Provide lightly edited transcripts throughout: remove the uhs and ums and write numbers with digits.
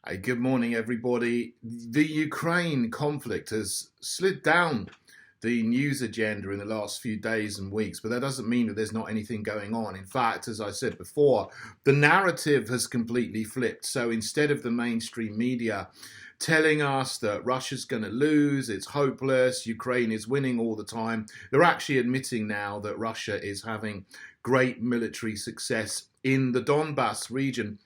Hey, good morning, everybody. The Ukraine conflict has slid down the news agenda in the last few days and weeks, but that doesn't mean that there's not anything going on. In fact, as I said before, the narrative has completely flipped. So instead of the mainstream media telling us that Russia's going to lose, it's hopeless, Ukraine is winning all the time, they're actually admitting now that Russia is having great military success in the Donbas region.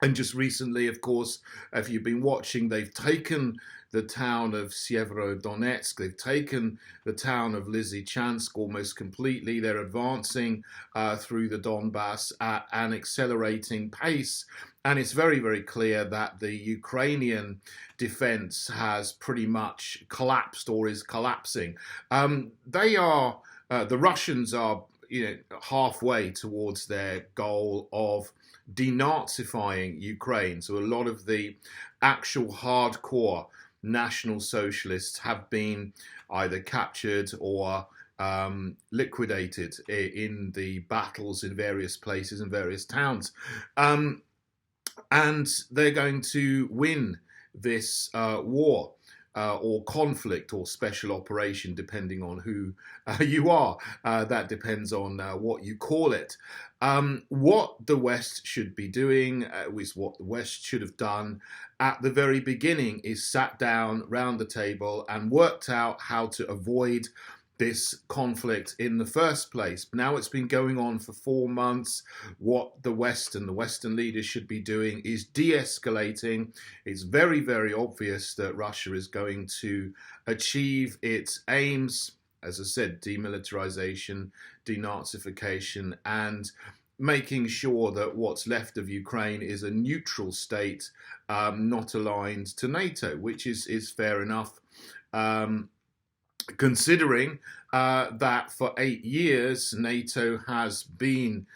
And just recently, of course, if you've been watching, they've taken the town of Severodonetsk, they've taken the town of Lysychansk almost completely. They're advancing through the Donbas at an accelerating pace. And it's very, very clear that the Ukrainian defense has pretty much collapsed or is collapsing. The Russians are halfway towards their goal of denazifying Ukraine. So a lot of the actual hardcore National Socialists have been either captured or liquidated in the battles in various places and various towns. And they're going to win this war. Or conflict or special operation, depending on who you are. That depends on what you call it. What the West should be doing, is what the West should have done at the very beginning, is sat down round the table and worked out how to avoid this conflict in the first place. Now it's been going on for 4 months. What the West and the Western leaders should be doing is de-escalating. It's very, very obvious that Russia is going to achieve its aims, as I said, demilitarization, denazification, and making sure that what's left of Ukraine is a neutral state, not aligned to NATO, which is fair enough. Considering that for 8 years, NATO has been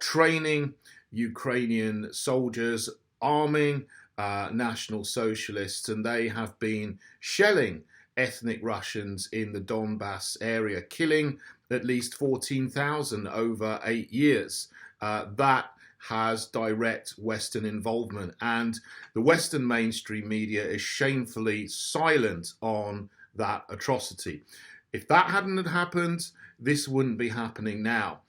training Ukrainian soldiers, arming National Socialists, and they have been shelling ethnic Russians in the Donbas area, killing at least 14,000 over 8 years. That has direct Western involvement, and the Western mainstream media is shamefully silent on that atrocity. If that hadn't happened, this wouldn't be happening now.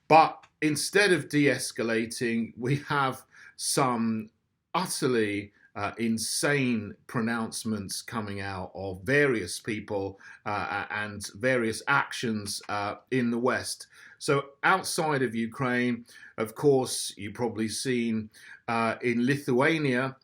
But instead of de-escalating, we have some utterly insane pronouncements coming out of various people and various actions in the West. So outside of Ukraine, of course, you've probably seen in Lithuania,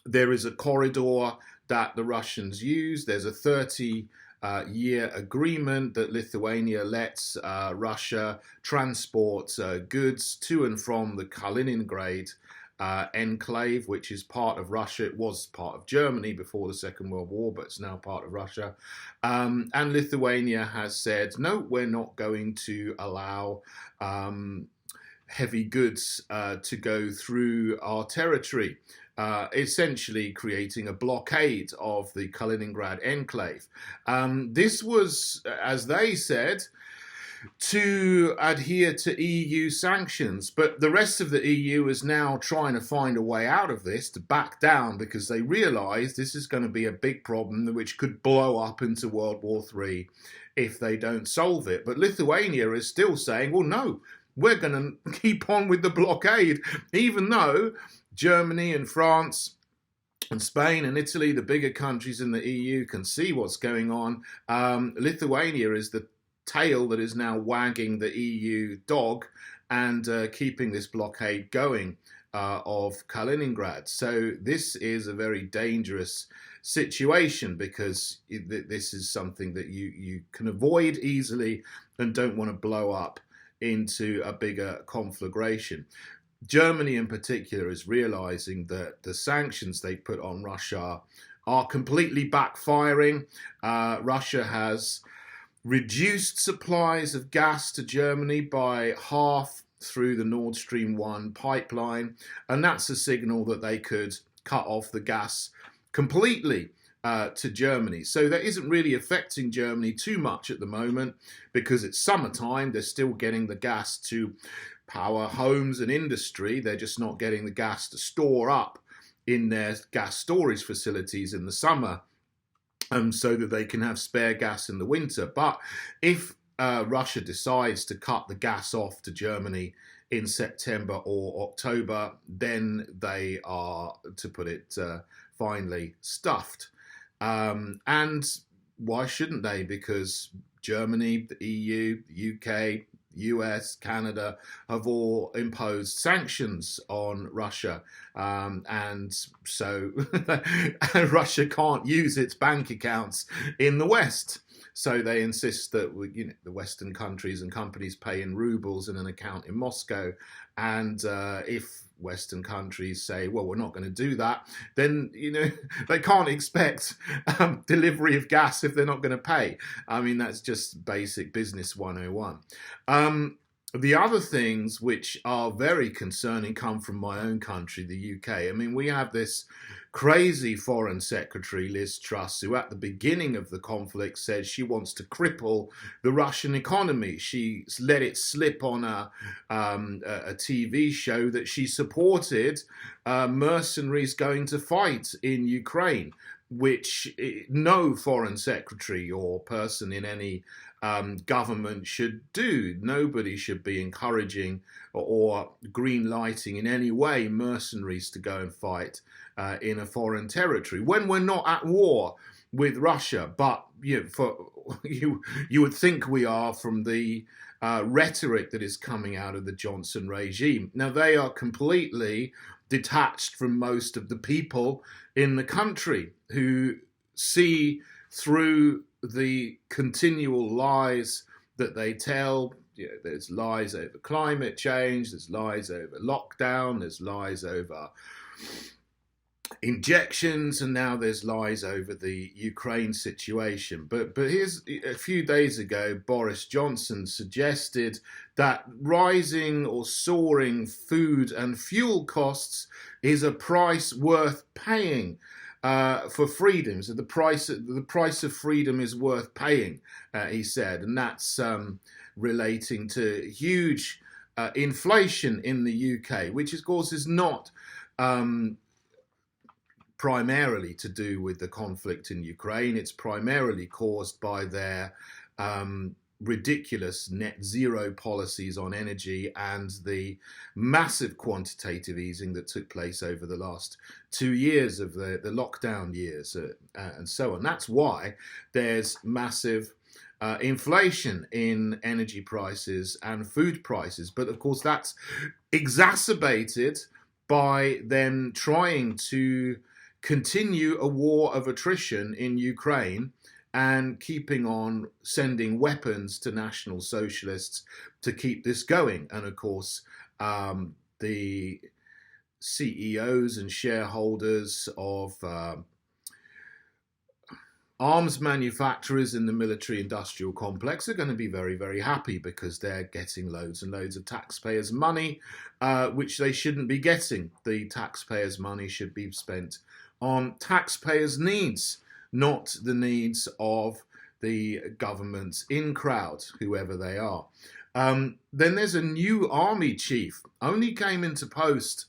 there is a corridor that the Russians use. There's a 30-year agreement that Lithuania lets Russia transport goods to and from the Kaliningrad enclave, which is part of Russia. It was part of Germany before the Second World War, but it's now part of Russia. And Lithuania has said, no, we're not going to allow heavy goods to go through our territory. Essentially creating a blockade of the Kaliningrad enclave. This was, as they said, to adhere to EU sanctions, but the rest of the EU is now trying to find a way out of this, to back down, because they realise this is going to be a big problem which could blow up into World War III if they don't solve it. But Lithuania is still saying, well, no, we're going to keep on with the blockade, even though Germany and France and Spain and Italy, the bigger countries in the EU, can see what's going on. Lithuania is the tail that is now wagging the EU dog and keeping this blockade going of Kaliningrad. So this is a very dangerous situation, because this is something that you can avoid easily and don't want to blow up into a bigger conflagration. Germany in particular is realizing that the sanctions they put on Russia are completely backfiring. Russia has reduced supplies of gas to Germany by half through the Nord Stream 1 pipeline, and that's a signal that they could cut off the gas completely to Germany. So that isn't really affecting Germany too much at the moment, because it's summertime. They're still getting the gas to power homes and industry. They're just not getting the gas to store up in their gas storage facilities in the summer, so that they can have spare gas in the winter. But if Russia decides to cut the gas off to Germany in September or October, then they are, to put it finely, stuffed. And why shouldn't they? Because Germany, the EU, the UK, US, Canada have all imposed sanctions on Russia, and so Russia can't use its bank accounts in the West. So they insist that the Western countries and companies pay in rubles in an account in Moscow, and if Western countries say, well, we're not going to do that, then they can't expect delivery of gas if they're not going to pay. I mean, that's just basic business 101. The other things which are very concerning come from my own country, the UK. I mean, we have this crazy Foreign Secretary, Liz Truss, who at the beginning of the conflict said she wants to cripple the Russian economy. She let it slip on a TV show that she supported mercenaries going to fight in Ukraine, which no foreign secretary or person in any government should do. Nobody should be encouraging or green lighting in any way mercenaries to go and fight in a foreign territory when we're not at war with Russia. But you would think we are from the rhetoric that is coming out of the Johnson regime. Now, they are completely detached from most of the people in the country who see through the continual lies that they tell. There's lies over climate change, there's lies over lockdown, there's lies over injections, and now there's lies over the Ukraine situation. But here's, a few days ago, Boris Johnson suggested that rising or soaring food and fuel costs is a price worth paying for freedom. So the price of freedom is worth paying, he said, and that's relating to huge inflation in the UK, which of course is not primarily to do with the conflict in Ukraine. It's primarily caused by their ridiculous net zero policies on energy and the massive quantitative easing that took place over the last 2 years of the lockdown years and so on. That's why there's massive inflation in energy prices and food prices. But of course, that's exacerbated by them trying to continue a war of attrition in Ukraine and keeping on sending weapons to National Socialists to keep this going. And of course, the CEOs and shareholders of arms manufacturers in the military industrial complex are going to be very, very happy because they're getting loads and loads of taxpayers' money, which they shouldn't be getting. The taxpayers' money should be spent on taxpayers' needs, not the needs of the government's in-crowd, whoever they are. Then there's a new army chief, only came into post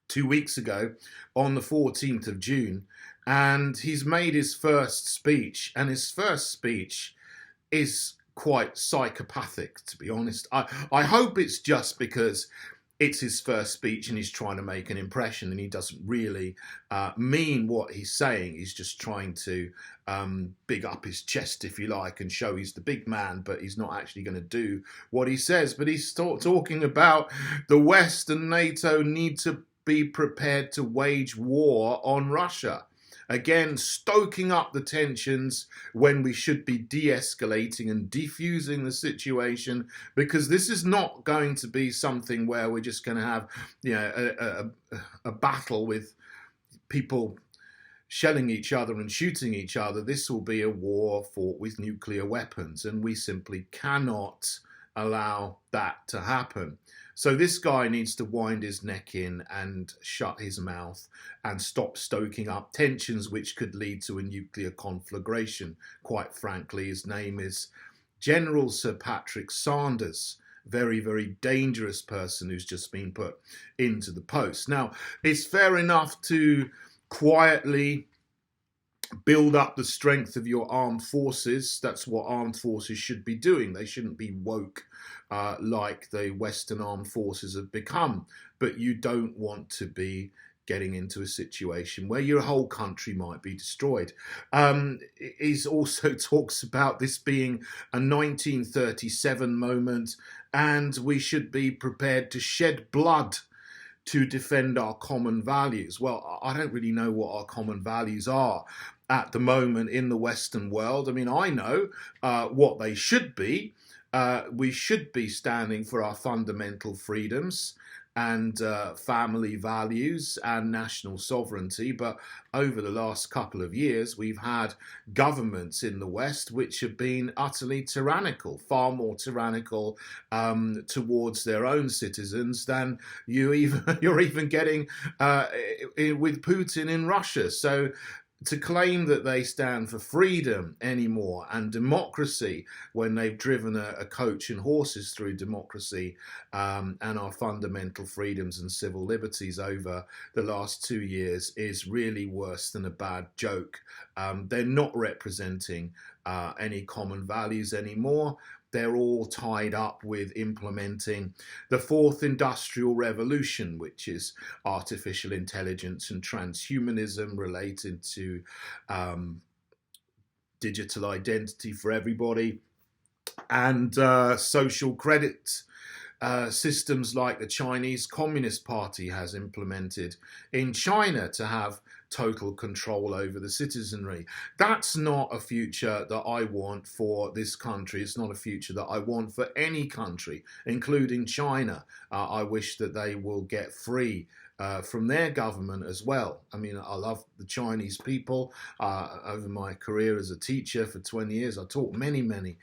2 weeks ago on the 14th of June, and he's made his first speech, and his first speech is quite psychopathic, to be honest. I hope it's just because it's his first speech and he's trying to make an impression and he doesn't really mean what he's saying. He's just trying to big up his chest, if you like, and show he's the big man, but he's not actually going to do what he says. But he's talking about the West and NATO need to be prepared to wage war on Russia. Again, stoking up the tensions when we should be de-escalating and defusing the situation, because this is not going to be something where we're just going to have, a battle with people shelling each other and shooting each other. This will be a war fought with nuclear weapons, and we simply cannot allow that to happen. So this guy needs to wind his neck in and shut his mouth and stop stoking up tensions which could lead to a nuclear conflagration. Quite frankly, his name is General Sir Patrick Sanders. very, very dangerous person who's just been put into the post. Now, it's fair enough to quietly build up the strength of your armed forces. That's what armed forces should be doing. They shouldn't be woke like the Western armed forces have become. But you don't want to be getting into a situation where your whole country might be destroyed. It also talks about this being a 1937 moment, and we should be prepared to shed blood to defend our common values. Well, I don't really know what our common values are at the moment in the Western world. I mean, I know what they should be. We should be standing for our fundamental freedoms and family values and national sovereignty. But over the last couple of years, we've had governments in the West which have been utterly tyrannical, far more tyrannical towards their own citizens than you're even getting with Putin in Russia. So to claim that they stand for freedom anymore and democracy when they've driven a coach and horses through democracy and our fundamental freedoms and civil liberties over the last 2 years is really worse than a bad joke. They're not representing any common values anymore. They're all tied up with implementing the fourth industrial revolution, which is artificial intelligence and transhumanism related to digital identity for everybody, and social credit systems like the Chinese Communist Party has implemented in China to have total control over the citizenry. That's not a future that I want for this country. It's not a future that I want for any country, including China. I wish that they will get free from their government as well. I mean, I love the Chinese people. Over my career as a teacher for 20 years, I taught many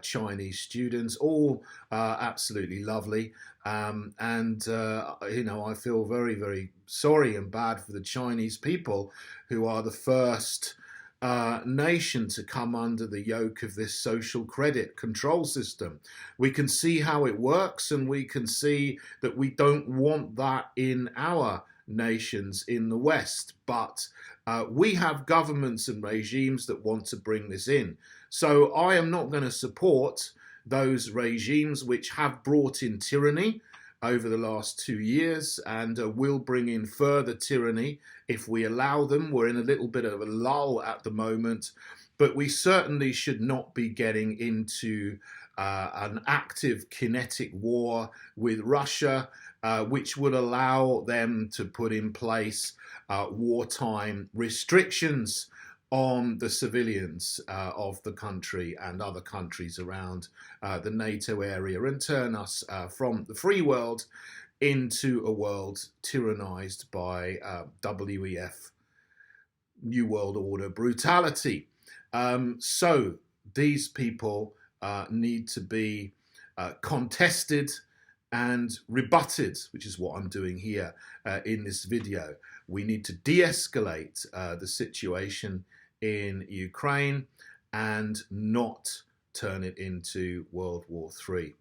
Chinese students, all absolutely lovely. You know, I feel very, very sorry and bad for the Chinese people, who are the first nation to come under the yoke of this social credit control system. We can see how it works, and we can see that we don't want that in our nations in the West, but we have governments and regimes that want to bring this in. So I am not going to support those regimes which have brought in tyranny over the last 2 years and will bring in further tyranny if we allow them. We're in a little bit of a lull at the moment, but we certainly should not be getting into an active kinetic war with Russia, which would allow them to put in place wartime restrictions on the civilians of the country and other countries around the NATO area, and turn us from the free world into a world tyrannized by WEF, New World Order brutality. So these people need to be contested and rebutted, which is what I'm doing here in this video. We need to de-escalate the situation in Ukraine and not turn it into World War III.